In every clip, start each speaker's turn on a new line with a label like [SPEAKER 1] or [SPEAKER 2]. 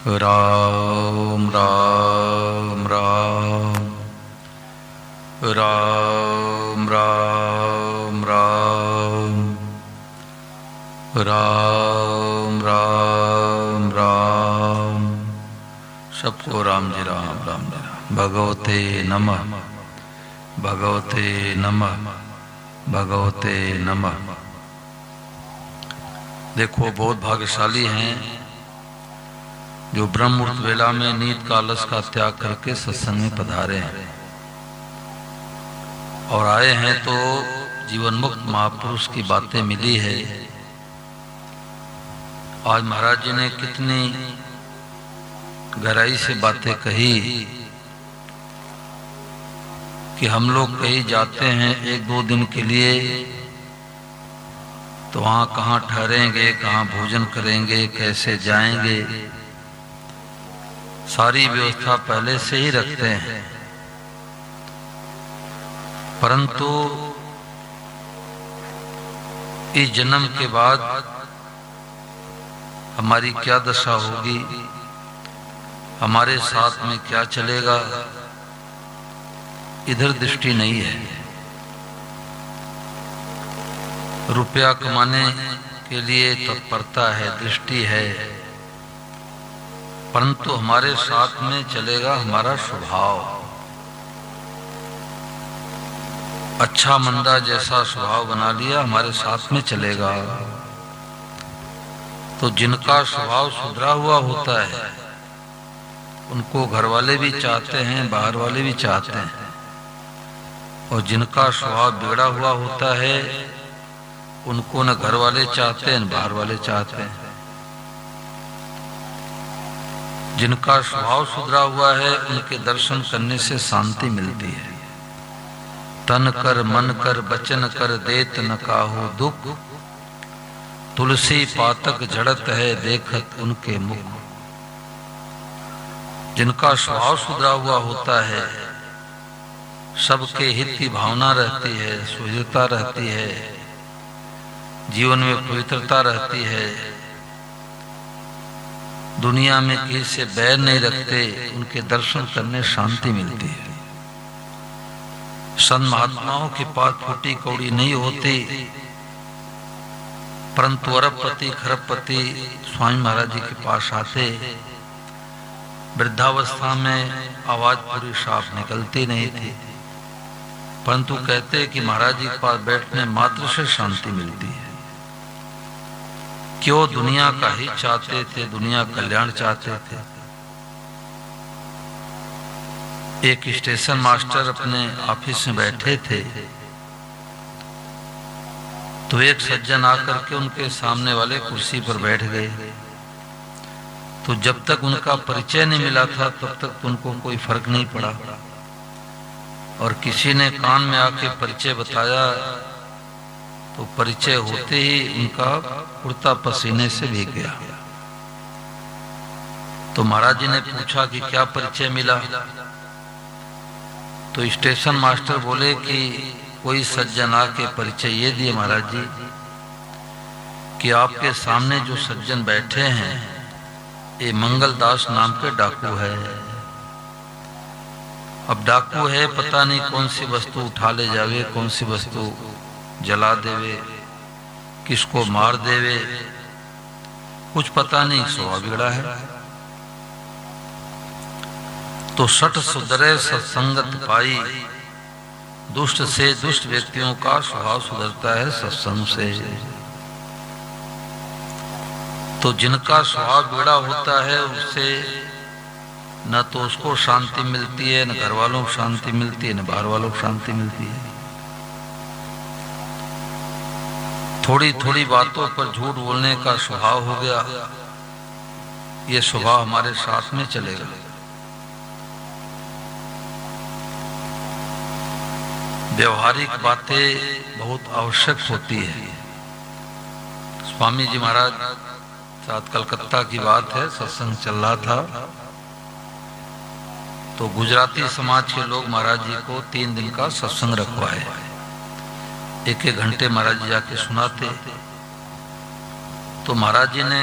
[SPEAKER 1] राम राम राम राम राम राम राम राम राम। सबको राम जी राम राम जी राम। भगवते नमः भगवते नमः भगवते नमः। देखो, बहुत भाग्यशाली हैं जो ब्रह्म मुहूर्त वेला में नींद का आलस का त्याग करके सत्संग में पधारे हैं और आए हैं तो जीवन मुक्त महापुरुष की बातें मिली है। आज महाराज जी ने कितनी गहराई से बातें कही कि हम लोग कहीं जाते हैं एक दो दिन के लिए तो वहाँ कहाँ ठहरेंगे, कहाँ भोजन करेंगे, कैसे जाएंगे, सारी व्यवस्था पहले से ही रखते हैं। परंतु इस जन्म के बाद हमारी क्या दशा होगी, हमारे साथ में क्या चलेगा, इधर दृष्टि नहीं है। रुपया कमाने के लिए तत्परता है, दृष्टि है, परंतु हमारे साथ में चलेगा हमारा स्वभाव। अच्छा मंदा जैसा स्वभाव बना लिया हमारे साथ में चलेगा। तो जिनका स्वभाव सुधरा हुआ होता है उनको घर वाले भी चाहते हैं, बाहर वाले भी चाहते हैं, और जिनका स्वभाव बिगड़ा हुआ होता है उनको न घर वाले चाहते हैं न बाहर वाले चाहते हैं। जिनका स्वभाव सुधरा हुआ है उनके दर्शन करने से शांति मिलती है। तन कर मन कर बचन कर देत न काहू दुख, तुलसी पातक झड़त है देखत उनके मुख। जिनका स्वभाव सुधरा हुआ होता है, सबके हित की भावना रहती है, सुहृदता रहती है, जीवन में पवित्रता रहती है, दुनिया में किसी से बैर नहीं रखते, उनके दर्शन करने शांति मिलती है। संत महात्माओं के पास फूटी कौड़ी नहीं होती, परंतु अरबपति खरबपति स्वामी महाराज जी के पास आते। वृद्धावस्था में आवाज पूरी साफ निकलती नहीं थी, परंतु कहते कि महाराज जी के पास बैठने मात्र से शांति मिलती है। क्यों? दुनिया का ही चाहते थे, दुनिया कल्याण चाहते थे। एक स्टेशन मास्टर अपने ऑफिस में बैठे थे तो एक सज्जन आकर के उनके सामने वाले कुर्सी पर बैठ गए। तो जब तक उनका परिचय नहीं मिला था तब तक उनको कोई फर्क नहीं पड़ा, और किसी ने कान में आके परिचय बताया तो परिचय होते ही उनका कुर्ता पसीने से भीग गया। तो महाराज जी ने पूछा कि क्या परिचय मिला? तो स्टेशन मास्टर बोले कि कोई सज्जन आके परिचय ये दिए महाराज जी कि आपके सामने जो सज्जन बैठे हैं ये मंगलदास नाम के डाकू है। अब डाकू है, पता नहीं कौन सी वस्तु उठा ले जावे, कौन सी वस्तु जला देवे, किसको मार देवे, कुछ पता नहीं, स्वभाव बिगड़ा है। तो सठ सुधरे सत्संगत पाई, दुष्ट से दुष्ट व्यक्तियों का स्वभाव सुधरता है सत्संग से। तो जिनका स्वभाव बिगड़ा होता है उससे न तो उसको शांति मिलती है, न घर वालों को शांति मिलती है, न बाहर वालों को शांति मिलती है। थोड़ी थोड़ी बातों पर झूठ बोलने का स्वभाव हो गया, ये स्वभाव हमारे साथ में चलेगा। व्यवहारिक बातें बहुत आवश्यक होती है। स्वामी जी महाराज साथ कलकत्ता की बात है, सत्संग चल रहा था तो गुजराती समाज के लोग महाराज जी को 3 दिन का सत्संग रखवाए। 1-1 घंटे महाराज जी जाके सुनाते। तो महाराज जी ने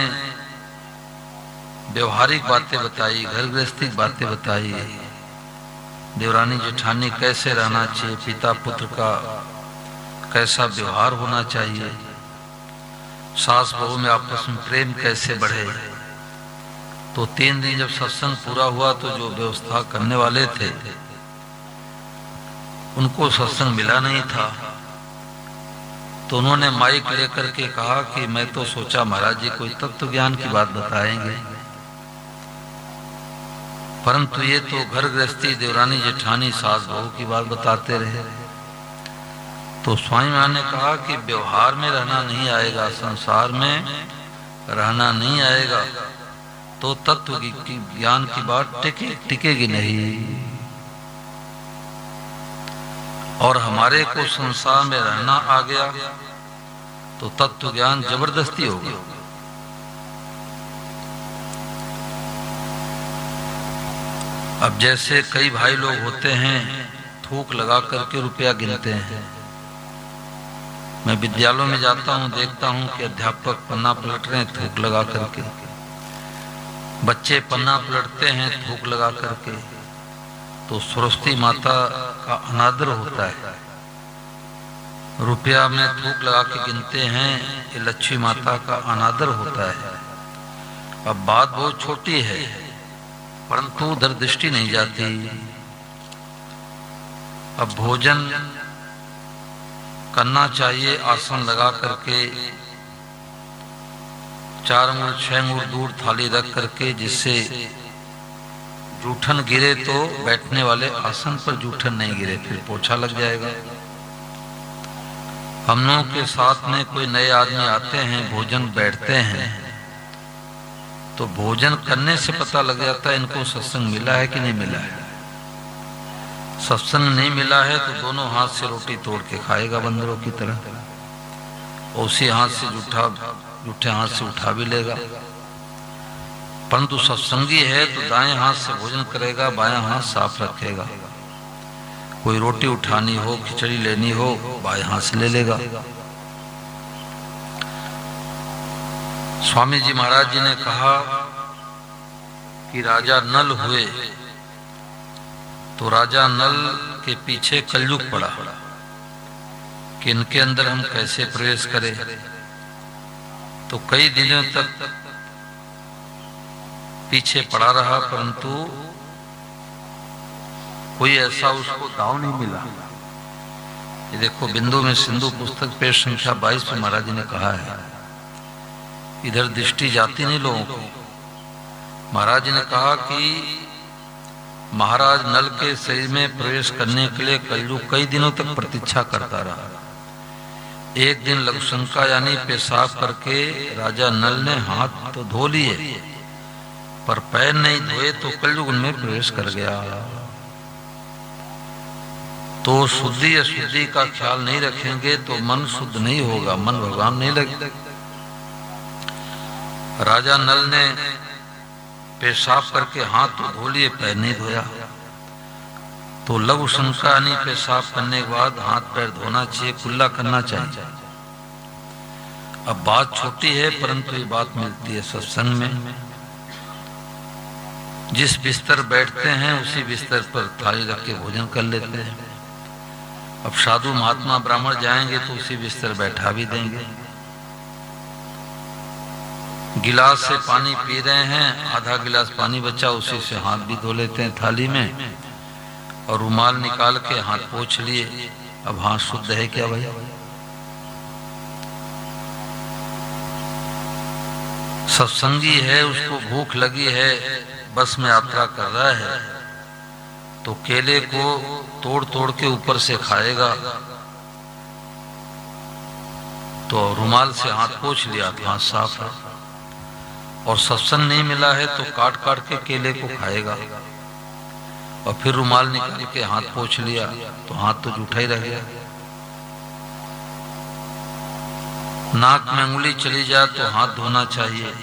[SPEAKER 1] व्यवहारिक बातें बताई, घर गृहस्थी बातें बताई, देवरानी जेठानी कैसे रहना चाहिए, पिता पुत्र का कैसा व्यवहार होना चाहिए, सास बहू में आपस में प्रेम कैसे बढ़े। तो 3 दिन जब सत्संग पूरा हुआ तो जो व्यवस्था करने वाले थे उनको सत्संग मिला नहीं था। तो उन्होंने माइक लेकर के कहा कि मैं तो सोचा महाराज जी कोई तत्व ज्ञान की बात बताएंगे, परंतु ये तो घर गृहस्थी देवरानी जेठानी सास बहू की बात बताते रहे। तो स्वामी महाराज ने कहा कि व्यवहार में रहना नहीं आएगा, संसार में रहना नहीं आएगा तो तत्व की ज्ञान की बात टिकेगी नहीं। और हमारे को संसार में रहना आ गया तो तत्व ज्ञान जबरदस्ती होगा। अब जैसे कई भाई लोग होते हैं थूक लगा करके रुपया गिनते हैं। मैं विद्यालयों में जाता हूँ, देखता हूँ कि अध्यापक पन्ना पलट रहे हैं थूक लगा करके, बच्चे पन्ना पलटते हैं थूक लगा करके। तो सरस्वती माता का अनादर होता है, रुपया में थूक लगा के गिनते हैं, ये लक्ष्मी माता का अनादर होता है। अब बात बहुत छोटी है परंतु उधर दृष्टि नहीं जाती। अब भोजन करना चाहिए आसन लगा करके, 4 अंगुल 6 अंगुल दूर थाली रख करके, जिससे जूठन गिरे तो बैठने वाले आसन पर जूठन नहीं गिरे, फिर पोछा लग जाएगा। हम लोगों के साथ में कोई नए आदमी आते हैं, भोजन बैठते हैं, तो भोजन करने से पता लग जाता है इनको सत्संग मिला है कि नहीं मिला है। सत्संग नहीं मिला है तो दोनों हाथ से रोटी तोड़ के खाएगा बंदरों की तरह, और उसी हाथ से जूठे हाथ से उठा भी लेगा। परंतु सत्संगी है तो दाएं हाथ से भोजन करेगा, बायां हाथ साफ रखेगा। कोई रोटी उठानी हो, खिचड़ी लेनी हो, बाएं हाथ से ले लेगा। स्वामी जी महाराज जी ने कहा कि राजा नल हुए तो राजा नल के पीछे कलयुग पड़ा कि इनके अंदर हम कैसे प्रवेश करें। तो कई दिनों तक पीछे पड़ा रहा परंतु कोई ऐसा उसको दाव नहीं मिला। ये देखो बिंदु में सिंधु पुस्तक पेज संख्या 22 में महाराज जी ने कहा है, इधर दृष्टि जाती नहीं लोगों को। महाराज जी ने कहा कि महाराज नल के शरीर में प्रवेश करने के लिए कलयुग कई दिनों तक प्रतीक्षा करता रहा। एक दिन लघुशंका यानी पेशाब करके राजा नल ने हाथ तो धो लिए पर पैर नहीं धोए तो कलयुग उनमें प्रवेश कर गया। तो शुद्धि अशुद्धि का ख्याल नहीं रखेंगे तो मन शुद्ध नहीं होगा, मन भगवान नहीं लगेगा। राजा नल ने पेशाब करके हाथ तो धो लिए, पैर नहीं धोया। तो लघु शंका यानी पेशाब करने के बाद हाथ पैर धोना चाहिए, कुल्ला करना चाहिए। अब बात छोटी है परंतु ये बात मिलती है सत्संग में। जिस बिस्तर बैठते हैं उसी बिस्तर पर थाली रख के भोजन कर लेते हैं। अब साधु महात्मा ब्राह्मण जाएंगे तो उसी बिस्तर बैठा भी देंगे। गिलास से पानी पी रहे हैं, आधा गिलास पानी बचा उसी से हाथ भी धो लेते हैं थाली में, और रुमाल निकाल के हाथ पोंछ लिए। अब हाथ शुद्ध है क्या भाई? सत्संगी है, उसको भूख लगी है, बस में यात्रा कर रहा है तो केले को तोड़ तोड़ के ऊपर से खाएगा, तो रुमाल से हाथ पोंछ लिया तो हाथ साफ है। और सत्संग नहीं मिला है तो काट काट के केले को खाएगा और फिर रुमाल निकाल के हाथ पोंछ लिया तो हाथ तो जूठा ही रह गया। नाक में उंगली चली जाए तो हाथ धोना चाहिए।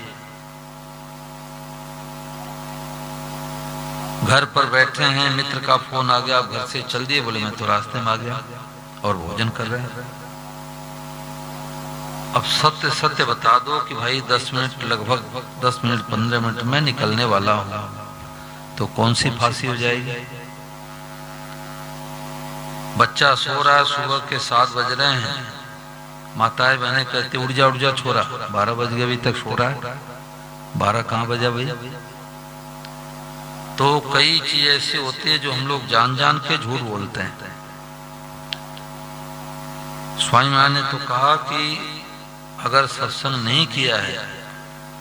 [SPEAKER 1] घर पर बैठे हैं, मित्र का फोन आ गया, आप घर से चल दिए, बोले मैं तो रास्ते में आ गया और भोजन कर रहे हैं। अब सत्य सत्य बता दो कि भाई 10 मिनट, लगभग 10 मिनट 15 मिनट में निकलने वाला हूं, तो कौन सी फांसी हो जाएगी? बच्चा सो रहा है, सुबह के 7 बज रहे हैं, माताएं बहनें कहती उठ जा छोरा, 12 बज गए अभी तक सो रहा है। 12 कहाँ बजा भैया? तो कई चीज ऐसी होती है जो हम लोग जान जान के झूठ बोलते हैं। स्वामी महाराज ने तो कहा कि अगर सत्संग नहीं किया है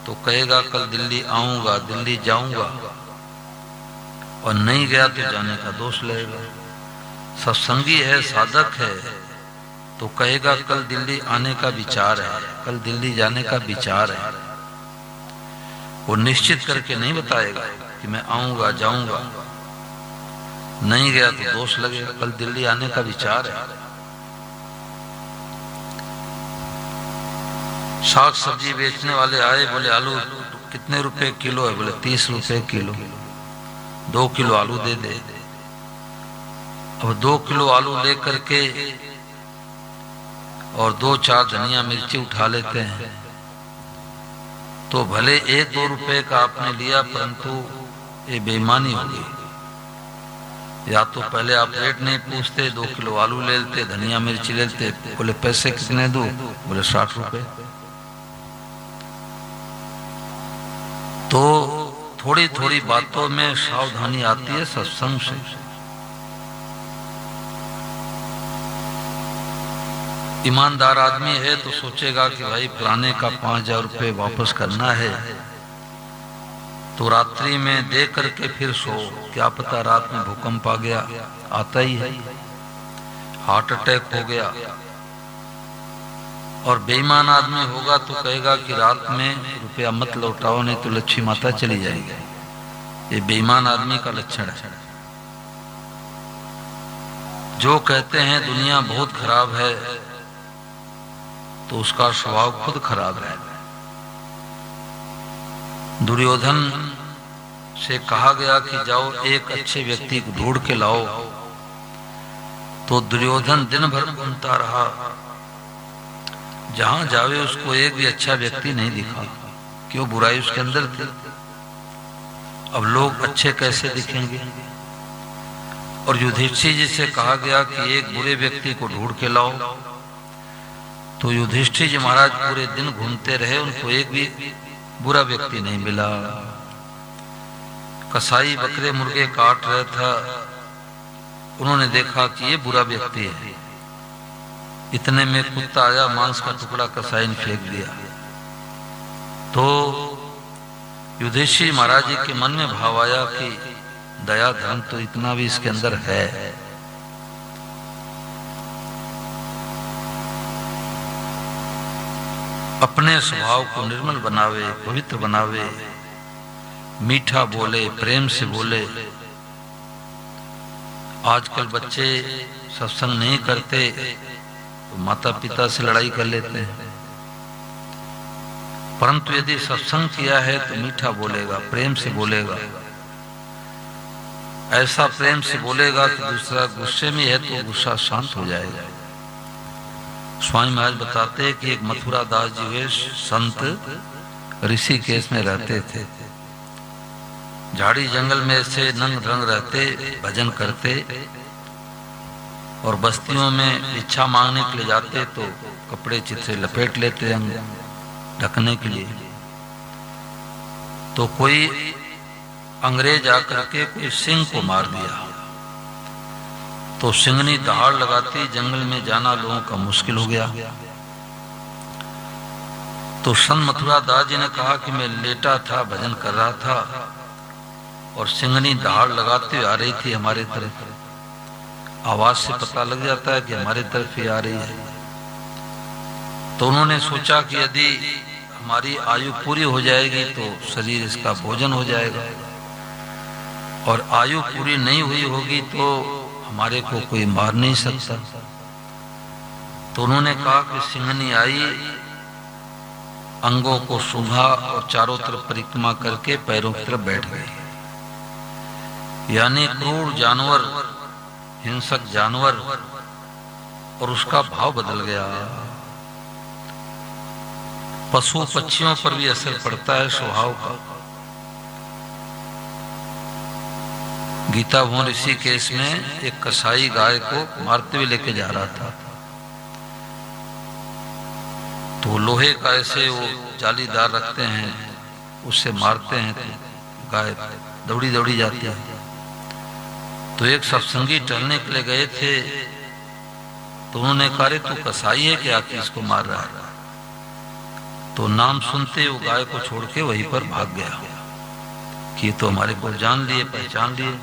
[SPEAKER 1] तो कहेगा कल दिल्ली आऊंगा, दिल्ली जाऊंगा, और नहीं गया तो जाने का दोष लेगा। सत्संगी है, साधक है, तो कहेगा कल दिल्ली आने का विचार है, कल दिल्ली जाने का विचार है। वो निश्चित करके नहीं बताएगा कि मैं आऊंगा जाऊंगा, नहीं गया तो दोष लगेगा, कल दिल्ली आने का विचार है। साग सब्जी बेचने वाले आए, बोले आलू कितने रुपए किलो है? बोले 30 रुपए किलो। 2 किलो आलू दे दे। अब 2 किलो आलू लेकर के और 2-4 धनिया मिर्ची उठा लेते हैं, तो भले 1-2 रुपए का आपने लिया, परंतु ये बेईमानी होगी। या तो पहले आप रेट नहीं पूछते, 2 किलो आलू ले लेते, धनिया मिर्ची ले लेते, बोले पैसे कितने दूं? बोले 60 रुपए। तो थोड़ी थोड़ी बातों में सावधानी आती है सत्संग से। ईमानदार आदमी है तो सोचेगा कि भाई फलाने का 5000 रुपये वापस करना है, तो रात्रि में दे करके फिर सो। क्या पता रात में भूकंप आ गया, आता ही है, हार्ट अटैक हो गया। और बेईमान आदमी होगा तो कहेगा कि रात में रुपया मत लौटाओ, नहीं तो लक्ष्मी माता चली जाएगी। ये बेईमान आदमी का लक्षण है। जो कहते हैं दुनिया बहुत खराब है, तो उसका स्वभाव खुद खराब है। दुर्योधन से कहा गया कि जाओ एक अच्छे व्यक्ति को ढूंढ के लाओ, तो दुर्योधन दिन भर घूमता रहा, जहां जावे उसको एक भी अच्छा व्यक्ति नहीं दिखा। क्यों? बुराई उसके अंदर थी। अब लोग अच्छे कैसे दिखेंगे? और युधिष्ठिर जी से कहा गया कि एक बुरे व्यक्ति को ढूंढ के लाओ, तो युधिष्ठिर जी महाराज पूरे दिन घूमते रहे, उनको एक भी बुरा व्यक्ति नहीं मिला। कसाई बकरे मुर्गे काट रहा था, उन्होंने देखा कि ये बुरा व्यक्ति है। इतने में कुत्ता आया, मांस का टुकड़ा कसाई ने फेंक दिया। तो युधिष्ठिर महाराज जी के मन में भाव आया कि दया धर्म तो इतना भी इसके अंदर है। अपने स्वभाव को निर्मल बनावे, पवित्र बनावे, मीठा बोले, प्रेम से बोले। आजकल बच्चे सत्संग नहीं करते तो माता पिता से लड़ाई कर लेते हैं, परंतु यदि सत्संग किया है तो मीठा बोलेगा, प्रेम से बोलेगा। ऐसा प्रेम से बोलेगा कि दूसरा गुस्से में है तो गुस्सा शांत हो जाएगा। स्वामी महाराज बताते हैं कि एक मथुरा दास जी वे संत ऋषिकेश में रहते थे। झाड़ी जंगल में से नंग रंग रहते, भजन करते, और बस्तियों में इच्छा मांगने के लिए जाते तो कपड़े चित्रे लपेट लेते अंग ढकने के लिए। तो कोई अंग्रेज आकर के कोई सिंह को मार दिया, तो सिंहनी दहाड़ लगाती, जंगल में जाना लोगों का मुश्किल हो गया। तो संत मथुरा दास जी ने कहा कि मैं लेटा था, भजन कर रहा था, और सिंहनी दहाड़ लगाते हुए आ रही थी हमारे तरफ। आवाज से पता लग जाता है कि हमारे तरफ ही आ रही है। तो उन्होंने सोचा कि यदि हमारी आयु पूरी हो जाएगी तो शरीर इसका भोजन हो जाएगा, और आयु पूरी नहीं हुई होगी तो हमारे को कोई मार नहीं सकता। तो उन्होंने कहा कि सिंहनी आई, अंगों को सूंघा और चारों तरफ परिक्रमा करके पैरों की तरफ बैठ गई। यानी क्रूर जानवर, हिंसक जानवर, और उसका भाव बदल गया। पशु पक्षियों पर भी असर पड़ता है स्वभाव का। गीता भवन ऋषिकेश में एक कसाई गाय को मारते हुए लेके जा रहा था, तो लोहे का ऐसे वो जालीदार रखते हैं, उससे मारते हैं तो गाय दौड़ी दौड़ी जाती है। तो एक सत्संगी टहलने के लिए गए थे, तो उन्होंने कहा रे तू कसाई है क्या कि इसको मार रहा है? तो नाम सुनते वो गाय को छोड़ के वहीं पर भाग गया कि तो हमारे को जान लिए, पहचान लिए।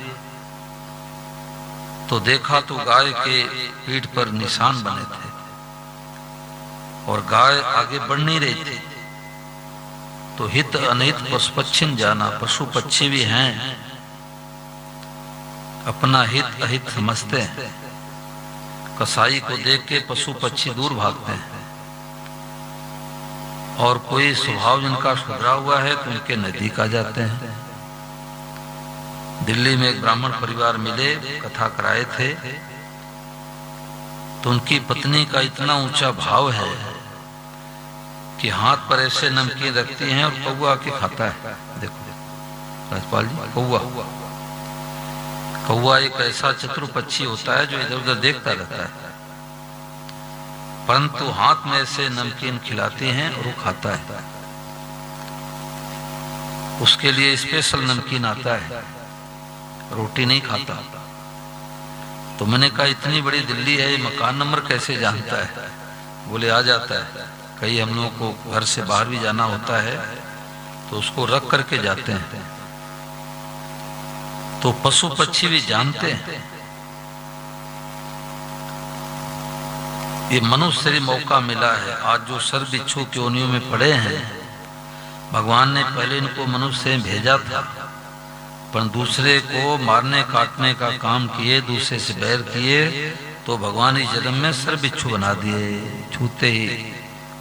[SPEAKER 1] तो देखा तो गाय के पीठ पर निशान बने थे और गाय आगे बढ़ नहीं रही थी। तो हित अनहित पशु पक्षी जाना, पशु पक्षी भी हैं, अपना हित अहित समझते हैं। कसाई को देख के पशु पक्षी दूर भागते हैं, और कोई स्वभाव जिनका सुधरा हुआ है तो उनके नजदीक आ जाते हैं। दिल्ली में एक ब्राह्मण परिवार मिले, कथा कराए थे, तो उनकी पत्नी का इतना ऊंचा भाव है कि हाथ पर ऐसे नमकीन रखती हैं और कौवा आके खाता है। देखो राजपाल जी, कौवा एक ऐसा चतुर पक्षी होता है जो इधर उधर देखता रहता है, परंतु हाथ में ऐसे नमकीन खिलाती हैं और वो खाता है। उसके लिए स्पेशल नमकीन आता है, रोटी नहीं खाता। तो मैंने कहा इतनी बड़ी दिल्ली है, ये मकान नंबर कैसे जानता है? बोले आ जाता है, कहीं हम लोगों को घर से बाहर भी जाना होता है तो उसको रख करके जाते हैं। तो पशु पक्षी भी जानते हैं। ये मनुष्य से मौका मिला है, आज जो सर्व बिच्छू की योनियों में पड़े हैं, भगवान ने पहले इनको मनुष्य से भेजा था, पर दूसरे को मारने काटने का काम किए, दूसरे से बैर किए, तो भगवान इस जन्म में सर्व बिच्छू बना दिए। छूते ही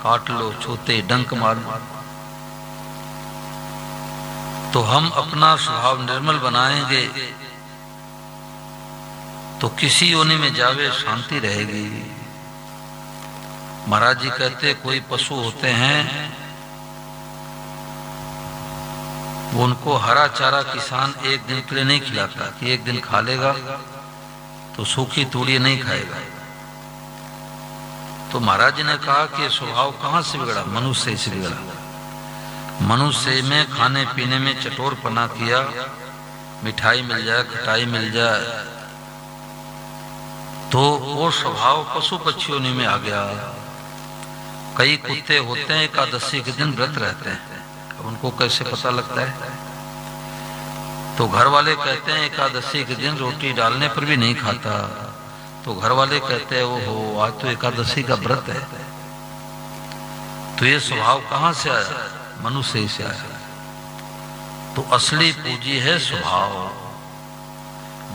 [SPEAKER 1] काट लो, छूते ही डंक मार लो। तो हम अपना स्वभाव निर्मल बनाएंगे तो किसी योनि में जावे शांति रहेगी। महाराज जी कहते कोई पशु होते हैं, वो उनको हरा चारा किसान एक दिन के लिए नहीं खिलाता कि एक दिन खा लेगा, तो सूखी तूड़ी नहीं खाएगा। तो महाराज जी ने कहा कि स्वभाव कहाँ से बिगड़ा? मनुष्य से बिगड़ा। मनुष्य में खाने पीने में चटोरपना किया, मिठाई मिल जाए, खटाई मिल जाए, तो वो स्वभाव पशु पक्षियों में आ गया। कई कुत्ते होते हैं एकादशी के दिन व्रत रहते हैं, अब उनको कैसे पता लगता है? तो घर वाले कहते हैं एकादशी के दिन रोटी डालने पर भी नहीं खाता, तो घर वाले कहते हैं वो हो आज तो एकादशी का व्रत है। तो ये स्वभाव कहाँ से आया? मनुष्य से आया। तो असली पूंजी है स्वभाव।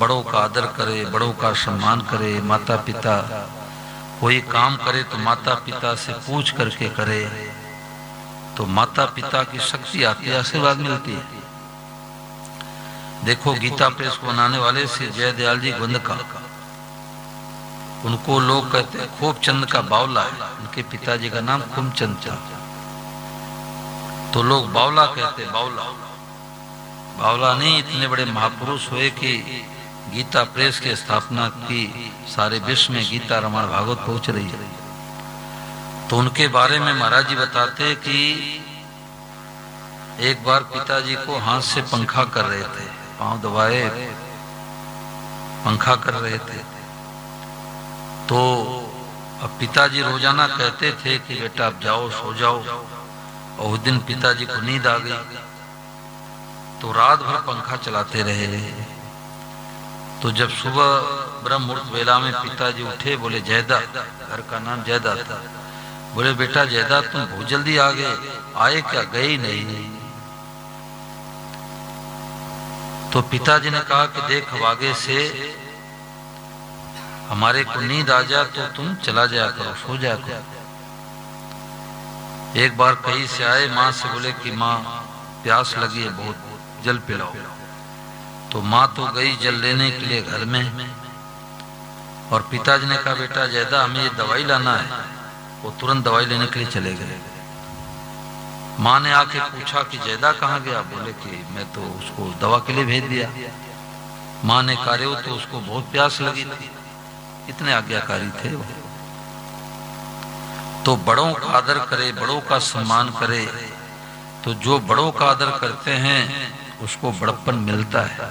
[SPEAKER 1] बड़ों का आदर करे, बड़ों का सम्मान करे, माता पिता कोई काम करे तो माता पिता से पूछ करके करे, तो माता पिता की शक्ति आती है, आशीर्वाद मिलती है। देखो गीता प्रेस को बनाने वाले श्री जयदयाल जी गोविंद का, उनको लोग कहते हैं खूबचंद का बावला है, उनके पिताजी का नाम खूबचंद था, तो लोग बावला कहते, बावला बावला नहीं, इतने बड़े महापुरुष हुए कि गीता प्रेस की स्थापना की, सारे विश्व में गीता रामायण भागवत पहुंच रही है। तो उनके बारे में महाराज जी बताते कि एक बार पिताजी को हाथ से पंखा कर रहे थे, पांव दबाए पंखा कर रहे थे। तो अब पिताजी रोजाना कहते थे कि बेटा अब जाओ सो जाओ, और उस दिन पिताजी को नींद आ गई, तो रात भर पंखा चलाते रहे। तो जब सुबह ब्रह्म मुहूर्त वेला में पिताजी उठे, बोले जयदा, घर का नाम जयदा था, बोले बेटा जयदा तुम बहुत जल्दी आ गए, आए क्या? गए ही नहीं। तो पिताजी ने कहा कि देख अब आगे से हमारे को नींद आ जाए तो तुम चला जाया करो, सो जाया करो। एक बार कहीं से आए, माँ से बोले कि माँ प्यास लगी है बहुत, जल पिलाओ। तो माँ तो गई जल लेने के लिए घर में, और पिताजी ने कहा बेटा जयदा हमें ये दवाई लाना है, वो तुरंत दवाई लेने के लिए चले गए। माँ ने आके पूछा कि जैदा कहाँ गया? बोले कि मैं तो उसको दवा के लिए भेज दिया। माँ ने कहा हो तो उसको बहुत प्यास लगी थी। इतने आज्ञाकारी थे वो। तो बड़ों का आदर करे, बड़ों का सम्मान करे, तो जो बड़ों का आदर करते हैं उसको बड़प्पन मिलता है।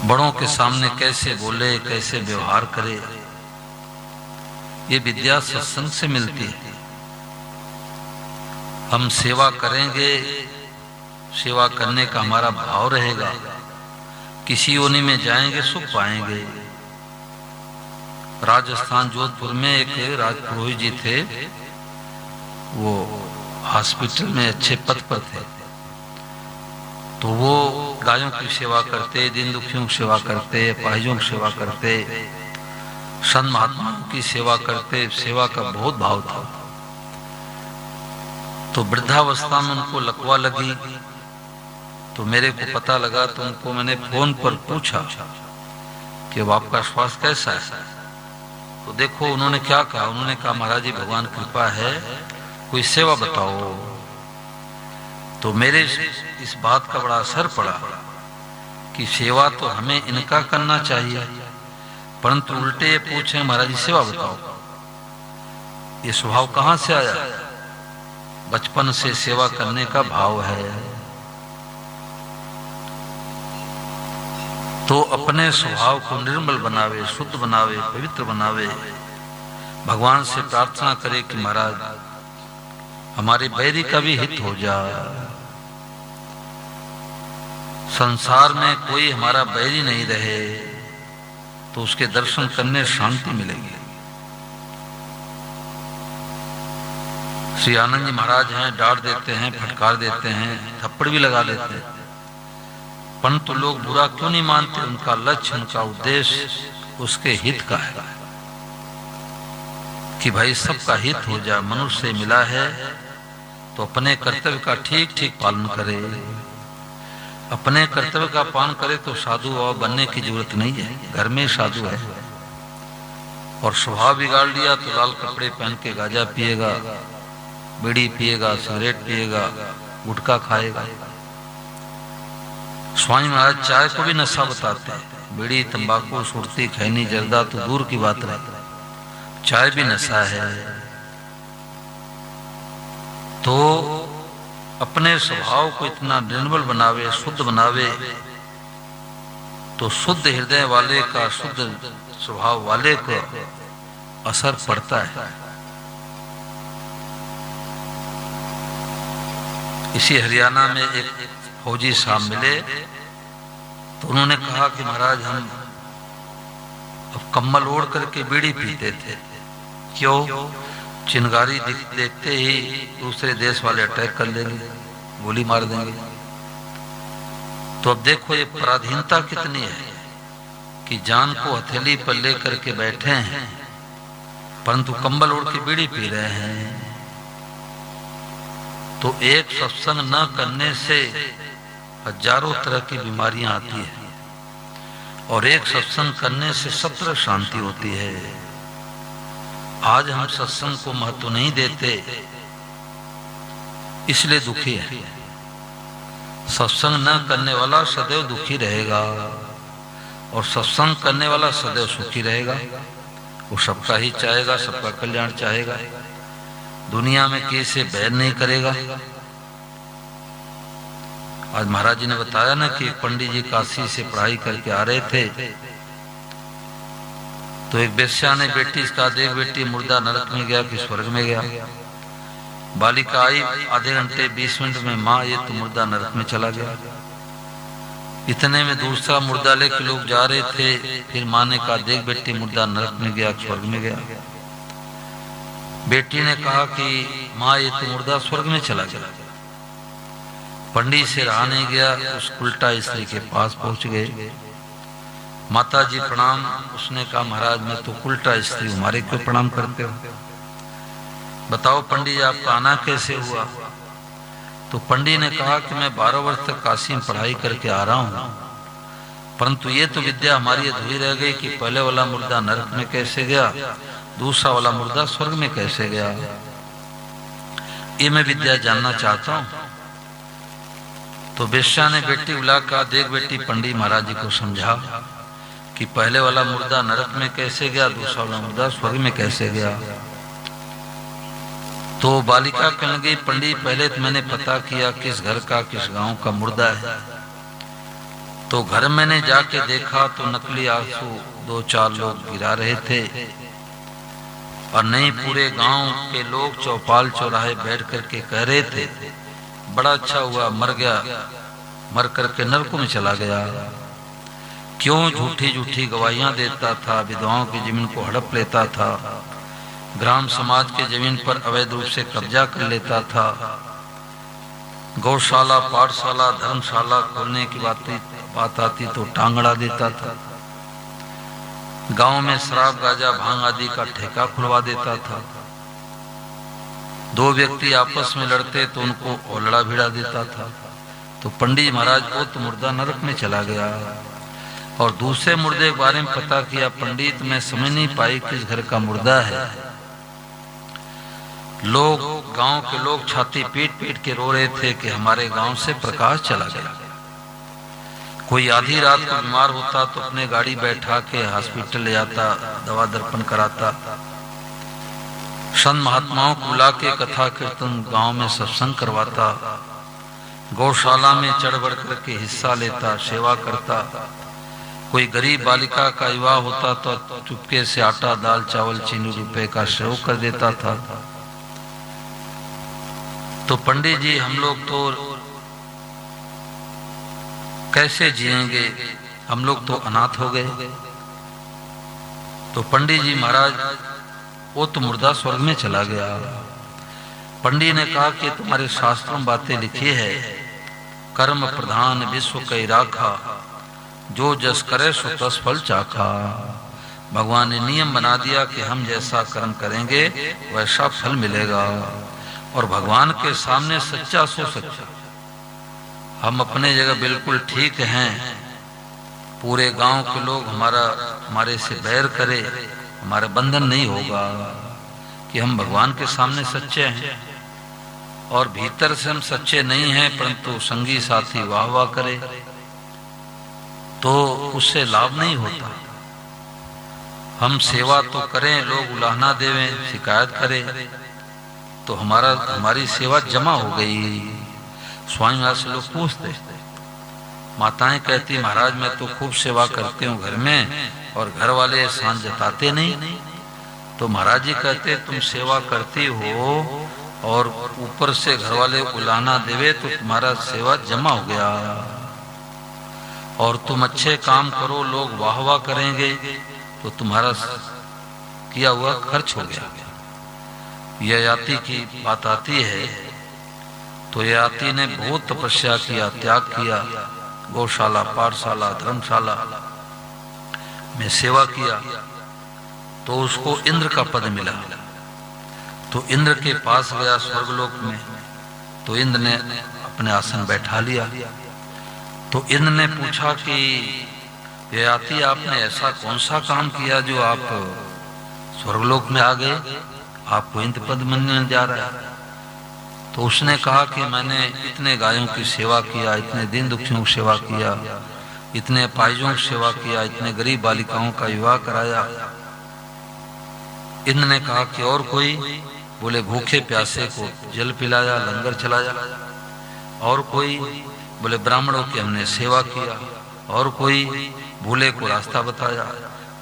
[SPEAKER 1] बड़ों के सामने कैसे बोले, कैसे व्यवहार करे, ये विद्या सत्संग से मिलती है। हम सेवा करेंगे, सेवा करने का हमारा भाव रहेगा, किसी योनि में जाएंगे सुख पाएंगे। राजस्थान जोधपुर में एक राजपुरोहित जी थे, वो हॉस्पिटल में अच्छे पद पर थे। तो वो गायों की सेवा करते, दीन दुखियों की सेवा करते, अपाहिजों की सेवा करते, संत महात्माओं की सेवा करते, सेवा का बहुत भाव था। तो वृद्धावस्था में उनको लकवा लगी, तो मेरे को पता लगा, तो उनको मैंने फोन पर पूछा कि अब आपका स्वास्थ्य कैसा है? तो देखो उन्होंने क्या कहा। उन्होंने कहा महाराज जी भगवान कृपा है, कोई सेवा बताओ। तो मेरे इस बात का बड़ा असर पड़ा कि सेवा तो हमें इनका करना चाहिए, परंतु उल्टे ये पूछे महाराज जी सेवा बताओ। ये स्वभाव कहाँ से आया? बचपन से सेवा करने का भाव है। तो अपने स्वभाव को निर्मल बनावे, शुद्ध बनावे, पवित्र बनावे। भगवान से प्रार्थना करे कि महाराज हमारे बैरी का भी हित हो जाए, संसार में कोई हमारा बैरी नहीं रहे, तो उसके दर्शन करने शांति मिलेगी। श्री आनंद जी महाराज हैं, डांट देते हैं, फटकार देते हैं, थप्पड़ भी लगा देते हैं, परंतु लोग बुरा क्यों नहीं मानते? उनका लक्ष्य, उनका उद्देश्य उसके हित का है कि भाई सबका हित हो जाए। मनुष्य से मिला है तो अपने कर्तव्य का ठीक ठीक पालन करे। अपने कर्तव्य का पालन करे तो साधु बाबा बनने की जरूरत नहीं है, घर में साधु है। और स्वभाव बिगाड़ लिया तो लाल कपड़े पहन के गांजा पिएगा, बीड़ी पिएगा, सिगरेट पिएगा, गुटखा खाएगा। स्वामी महाराज चाय को भी नशा बताते हैं। बीड़ी, तंबाकू, सुरती, खैनी, जर्दा तो दूर की बात है, चाय भी नशा है। तो अपने स्वभाव को इतना निर्मल बनावे, शुद्ध बनावे, तो शुद्ध हृदय वाले का, शुद्ध स्वभाव वाले को असर पड़ता है। इसी हरियाणा में एक फौजी साहब मिले, तो उन्होंने कहा कि महाराज हम अब कम्बल ओढ़ करके बीड़ी पीते थे। क्यों? चिंगारी देखते ही दूसरे देश वाले अटैक कर लेंगे, गोली मार देंगे। तो अब देखो ये पराधीनता कितनी है कि जान को हथेली पर लेकर के बैठे हैं, परंतु कंबल ओढ़ के बीड़ी पी रहे हैं। तो एक सत्संग न करने से हजारों तरह की बीमारियां आती है, और एक सत्संग करने से सब तरह शांति होती है। आज हम सत्संग को महत्व नहीं देते, इसलिए दुखी है। सत्संग न करने वाला सदैव दुखी रहेगा, और सत्संग करने वाला सदैव सुखी रहेगा। वो सबका ही चाहेगा, सबका कल्याण चाहेगा, दुनिया में किसी से बैर नहीं करेगा। आज महाराज जी ने बताया ना कि पंडित जी काशी से पढ़ाई करके आ रहे थे, तो एक बेश्या ने बेटी इसका देख, बेटी मुर्दा नरक में गया कि स्वर्ग में गया। बालिका आई, आधे घंटे 20 मिनट में माँ ये तो मुर्दा नरक में चला गया। इतने में दूसरा मुर्दा लेके लोग जा रहे थे, फिर माँ ने कहा देख बेटी मुर्दा नरक में गया, स्वर्ग में गया। बेटी ने कहा कि माँ ये तो मुर्दा स्वर्ग में चला गया। पंडित से रहा नहीं गया, उस उल्टा स्त्री के पास पहुंच गए। माता जी प्रणाम। उसने कहा महाराज मैं तो उल्टा स्त्री, हमारे क्यों प्रणाम करते हो? बताओ पंडित जी आपका आना कैसे हुआ? तो पंडित ने कहा कि मैं 12 वर्ष तक काशी में पढ़ाई करके आ रहा हूँ, परंतु ये तो विद्या हमारी अधूरी रह गई कि पहले वाला मुर्दा नरक में कैसे गया, दूसरा वाला मुर्दा स्वर्ग में कैसे गया। ये मैं विद्या जानना चाहता हूं। तो वेश्या ने बेटी बुला कर, देख बेटी, पंडित महाराज जी को समझा कि पहले वाला मुर्दा नरक में कैसे गया, दूसरा वाला मुर्दा स्वर्ग में कैसे गया। तो बालिका कहने लगी, पंडित पहले तो मैंने पता किया किस घर का किस गांव का मुर्दा है। तो घर मैंने जाके देखा तो नकली आंसू 2-4 लोग गिरा रहे थे, और नहीं पूरे गांव के लोग चौपाल चौराहे बैठ करके कह रहे थे, बड़ा अच्छा हुआ मर गया, मर करके नरकों में चला गया। क्यों झूठी झूठी गवाहियां देता था, विधवाओं की जमीन को हड़प लेता था, ग्राम समाज के जमीन पर अवैध रूप से कब्जा कर लेता था, गौशाला, पाठशाला, धर्मशाला खोलने की बात आती तो टांगड़ा देता था, गांव में शराब, गांजा, भांग आदि का ठेका खुलवा देता था, 2 व्यक्ति आपस में लड़ते तो उनको ओलड़ा भिड़ा देता था। तो पंडित महाराज को तो मुर्दा नरक में चला गया। और दूसरे मुर्दे के बारे में पता किया, पंडित मैं समझ नहीं पाई किस घर का मुर्दा है। लोग, गांव के लोग छाती पीट पीट के रो रहे थे कि हमारे गांव से प्रकाश चला गया। कोई आधी रात को बीमार होता तो अपने गाड़ी बैठा के हॉस्पिटल ले जाता, दवा दर्पण कराता, संत महात्माओं को बुला के कथा कीर्तन गांव में सत्संग करवाता, गौशाला में चढ़ बढ़ करके हिस्सा लेता, सेवा करता। कोई गरीब बालिका का विवाह होता तो चुपके से आटा, दाल, चावल, चीनी, रुपए का सहयोग कर देता था। तो पंडित जी हम लोग तो कैसे जिएंगे, हम लोग तो अनाथ हो गए। तो पंडित जी महाराज, वो तो मुर्दा स्वर्ग में चला गया। पंडित ने कहा कि तुम्हारे शास्त्रों में बातें लिखी है, कर्म प्रधान विश्व कई राखा, जो जस करे सो तस फल चाखा। भगवान ने नियम बना दिया कि हम जैसा कर्म करेंगे वैसा फल मिलेगा, और भगवान के सामने सच्चा सो सच्चा। हम अपने जगह बिल्कुल ठीक हैं, पूरे गांव के लोग हमारे से बैर करे, हमारा बंधन नहीं होगा कि हम भगवान के सामने सच्चे हैं। और भीतर से हम सच्चे नहीं हैं, परंतु संगी साथी वाह वाह करे तो उससे लाभ नहीं होता। हम सेवा तो करें, लोग उलाहना देवें, शिकायत करें, तो हमारी सेवा जमा हो गई। स्वामी महाराज से लोग पूछते, माताएं कहती महाराज मैं तो खूब सेवा करती हूँ घर में, और घर वाले एहसान जताते नहीं। तो महाराज जी कहते तुम सेवा करती हो और ऊपर से घर वाले उलाहना देवे तो तुम्हारा सेवा जमा हो गया, और तुम अच्छे काम करो, लोग वाह वाह करेंगे तो तुम्हारा किया हुआ खर्च हो गया। यह याति की बात आती है। तो याति ने बहुत तपस्या किया, त्याग किया, गौशाला, पाठशाला, धर्मशाला में सेवा किया, तो उसको इंद्र का पद मिला। तो इंद्र के पास गया स्वर्गलोक में, तो इंद्र ने अपने आसन बैठा लिया। तो इंद्र ने पूछा कि ययाति आपने ऐसा कौन सा काम किया जो आप स्वर्गलोक में आ गए, आपको इंद्र पद मिलने जा रहा है। तो उसने कहा कि मैंने इतने गायों की सेवा किया, इतने दीन दुखियों की सेवा किया, इतने अपाहिजों की सेवा किया, इतने गरीब बालिकाओं का विवाह कराया। इंद्र ने कहा कि और कोई? बोले भूखे प्यासे को जल पिलाया, लंगर चलाया। और कोई? बोले ब्राह्मणों की हमने सेवा किया। और कोई? भूले को रास्ता बताया।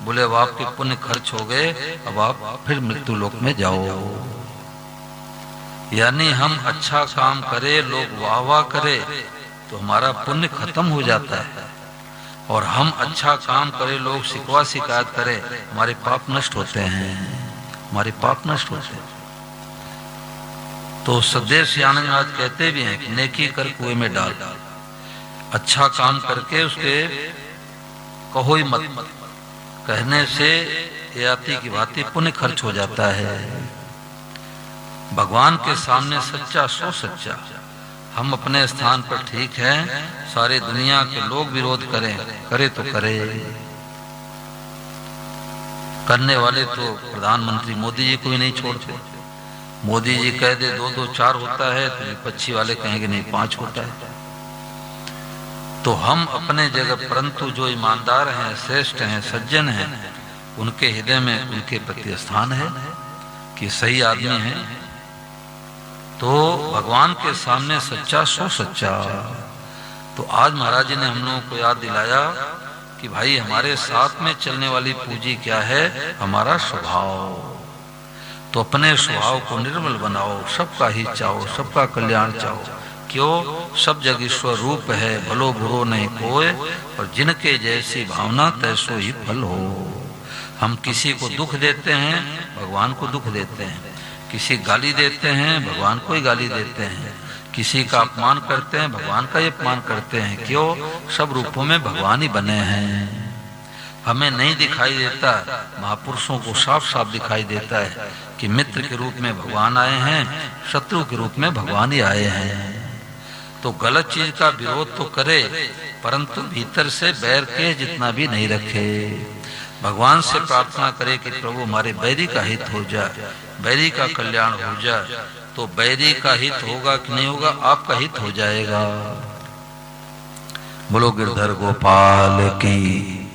[SPEAKER 1] बोले अब आपके पुण्य खर्च हो गए, अब आप फिर मृत्यु लोक में जाओ। यानी हम अच्छा काम करें, लोग वाह वाह करे तो हमारा पुण्य खत्म हो जाता है, और हम अच्छा काम करें, लोग शिकवा शिकायत करें, हमारे पाप नष्ट होते हैं, हमारे पाप नष्ट होते हैं। तो सदैव सियानंद महाराज कहते भी हैं कि नेकी कर कुएं में डाल, अच्छा काम करके उसके कहो ही मत, कहने से याति की भांति पुण्य खर्च हो जाता है। भगवान के सामने सच्चा सो सच्चा। हम अपने स्थान पर ठीक हैं, सारे दुनिया के लोग विरोध करें, करे तो करे। करने वाले तो प्रधानमंत्री मोदी जी को भी नहीं छोड़ते, मोदी जी कह दे 2 2 4 होता है तो विपक्षी वाले कहेंगे नहीं 5 होता है। तो हम अपने जगह, परंतु जो ईमानदार हैं, श्रेष्ठ हैं, सज्जन हैं, उनके हृदय में उनके प्रति स्थान है कि सही आदमी है। तो भगवान के सामने सच्चा सो सच्चा। तो आज महाराज जी ने हम लोगों को याद दिलाया कि भाई हमारे साथ में चलने वाली पूंजी क्या है? हमारा स्वभाव। तो अपने स्वभाव को निर्मल बनाओ, सबका ही चाहो, सबका कल्याण चाहो। क्यों? सब जग ईश्वर रूप है, भलो बुरो नहीं कोय, और जिनके जैसी भावना तैसो ही फल हो। हम किसी को दुख देते हैं, भगवान को दुख देते हैं। किसी गाली देते हैं, भगवान को ही गाली देते हैं। किसी का अपमान करते हैं, भगवान का ही अपमान करते हैं। क्यों? सब रूपों में भगवान ही बने हैं। हमें नहीं दिखाई देता, महापुरुषों को साफ साफ दिखाई देता है कि मित्र के रूप में भगवान आए हैं, शत्रु के रूप में भगवान ही आए हैं। तो गलत चीज का विरोध तो करे, परंतु भीतर से बैर के जितना भी नहीं रखे। भगवान से प्रार्थना करे कि प्रभु हमारे बैरी का हित हो जाए, बैरी का कल्याण हो जाए। तो बैरी का हित होगा कि नहीं होगा? आपका हित हो जाएगा। बोलो गिरधर गोपाल की।